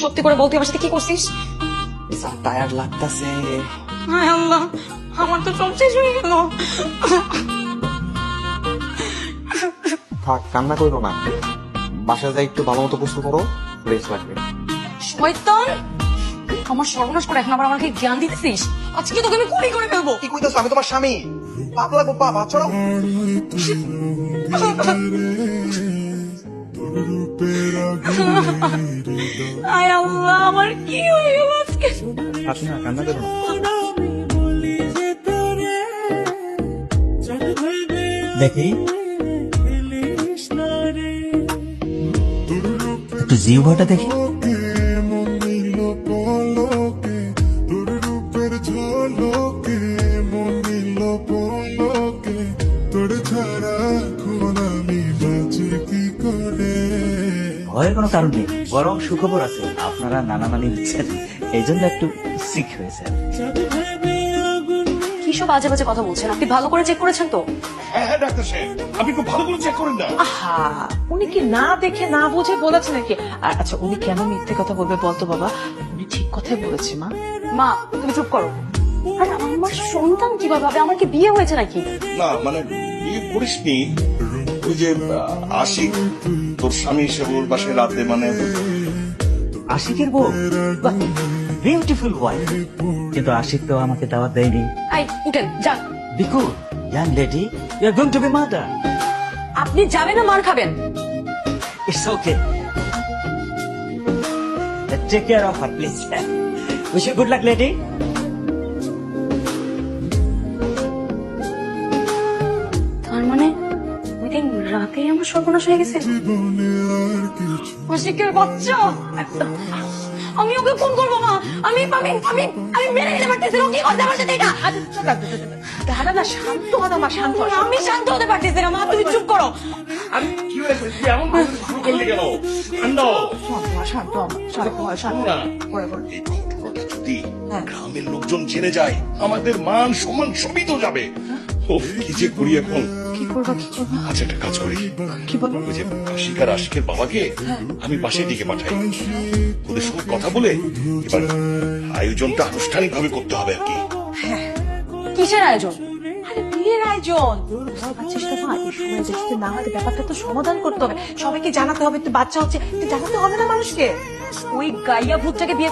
সত্যি করে বলতে আমার সাথে কি করছিস? টায়ার লাগতাছে। হায় আল্লাহ, আমার তো সব শেষ হয়ে গেল। থাক, কান্না করো না, বাসায় যাই একটু ভালো মতো গোসল করো, রেস্ট লাগবে। শয়তান, আমার সর্বনাশ করে এখন আবার আমাকে জ্ঞান দিতেছিস। আজকে তোকে আমি গুলি করে ফেলবো। কি কইতাছো? আমি তোমার স্বামী। পাপ লাগবো, পা ভাত ছড়াও। আয় আল্লাহ, আমার কি হয়ে গেল আজকে? আসি না, কান্না করো না। দেখি একটু জিহ্বাটা দেখি। ভয়ের কোনো কারণ নেই, বরং সুখবর আছে, আপনারা নানা নানি দিচ্ছেন, এই জন্য একটু সিক হয়েছে। কি সব বাজে বাজে কথা বলছেন? আপনি ভালো করে চেক করেছেন তো? হ্যাঁ হ্যাঁ ডাক্তার সাহেব, আপনি খুব ভালো করে চেক করেন না। আহা, উনি কি না দেখে না বুঝে বলেছে নাকি? আর আচ্ছা, উনি কেন মিথ্যে কথা বলবে বলতো বাবা? উনি ঠিক কথাই বলেছে মা। মা, তুমি চুপ করো। আর আমার সন্তান কিভাবে হবে? আমার কি বিয়ে হয়েছে নাকি? না মানে বিয়ে করিসনি, ওই যে আশিক তোর স্বামী হিসেবে ওর বাসায় রাতে মানে আশিকের বউ, বিউটিফুল ওয়াইফ, কিন্তু আশিক তো আমাকে দাওয়াত দেয়নি। এই উঠেন, যান। Biku, young lady, you are going to be mother. আপনি যাবেন না মার খাবেন? It's okay. Take care of her, please. Wish you good luck, lady. তার মানে ওই দিন রাতেই আমার সর্বনাশ হয়ে গেছে। আশিকের বাচ্চা, আমি ওকে ফোন করবো মা। আমি আমি আমি আমি মেরে দিতে পারতেছি না। কি করতে পারতেছি এটা? দাঁড়া না, শান্ত হও মা, শান্ত হও। আমি শান্ত হতে পারতেছি না মা, তুমি চুপ করো। আমি কি হয়েছে তুই এমন করে শুরু করলি কেন? ঠান্ডা হও। শান্ত হও, শান্ত হও, শান্ত না, হও। এই ঘটনাটা যদি গ্রামের লোকজন জেনে যায়, আমাদের মান সম্মান সবই তো যাবে। ও কি যে করি এখন? কি করবা, কি করবা? আচ্ছা একটা কাজ করি, কি বলো? ওই যে আশিক আর আশিকের বাবাকে আমি বাসায় ডেকে পাঠাই, ওদের সঙ্গে কথা বলে এবার আয়োজনটা আনুষ্ঠানিক ভাবে করতে হবে আর কি। কিসের আয়োজন? আরে বিয়ের আয়োজন। বুঝতে পারছিস তো মা, এই সময় যদি না হয় ব্যাপারটা তো সমাধান করতে হবে, সবাইকে জানাতে হবে, তো বাচ্চা হচ্ছে, তো জানাতে হবে না মানুষকে? ওই গাইয়া ভূতটাকে বিয়ে